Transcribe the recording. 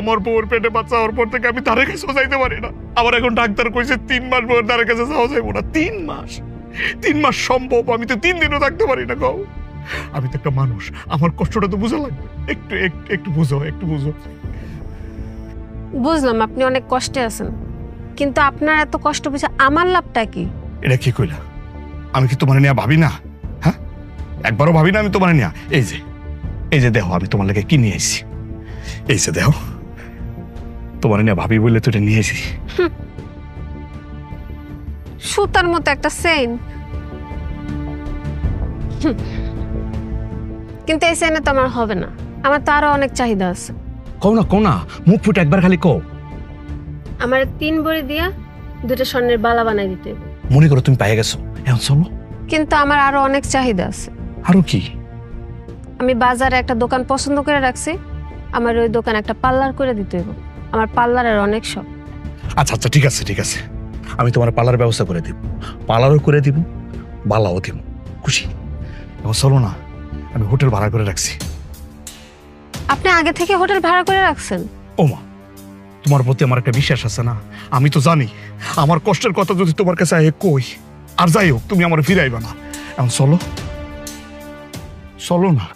আমার বউর পেটে বাচ্চা হওয়ার পর থেকে আমি তার কাছে যাইতে পারি না। আমার এখন ডাক্তার কইছে 3 মাস বউর তার কাছে যাওয়া যাইব না। 3 মাস সম্ভব? আমি তো 3 দিনও থাকতে পারি না। কও, আমি তো একটা মানুষ, আমার কষ্টটা তো বোঝা লাগবে। একটু একটু একটু বুঝো, একটু বুঝো। বুঝলাম আপনি অনেক কষ্টে আছেন, কিন্তু আপনার এত কষ্ট বুঝে আমার লাভটা কি? এটা কি কইলা? আমি কি তোমার নিয়ে ভাবি না? হ্যাঁ, একবারও ভাবি না আমি তোমার নিয়ে। এই যে দেখো আমি তোমার লাগে কি নিয়ে এসেছি। এই যে দেখো, তোমার নিয়ে ভাবি বললে তো এটা নিয়ে এসেছি। সুতার মতো একটা চেইন, কিন্তু এই চেইনে তো আমার হবে না। আমার তো আরো অনেক চাহিদা আছে। কও না, মুখ ফুটে একবার খালি কও। আমার 3 ভরি দিয়া 2টা স্বর্ণের বালা বানাই দিতে হবে। মনে করো তুমি পেয়ে গেছো, এখন চলো। কিন্তু আমার আরো অনেক চাহিদা আছে। আরো কি? আমি বাজারে একটা দোকান পছন্দ করে রাখছি, আমার ওই দোকান একটা পার্লার করে দিতে হবে। আমার পার্লারের অনেক শখ। আচ্ছা আচ্ছা, ঠিক আছে, আমি তোমার পার্লার ব্যবস্থা করে দিব, পার্লারও করে দিব, বালাও দিব। খুশি? এখন চলো না, আমি হোটেল ভাড়া করে রাখছি। আপনি আগে থেকে হোটেল ভাড়া করে রাখছেন? ও মা, তোমার প্রতি আমার একটা বিশ্বাস আছে না? আমি তো জানি আমার কষ্টের কথা যদি তোমার কাছে কই, আর যাই হোক তুমি আমার ফিরাইবা না। এখন চলো না।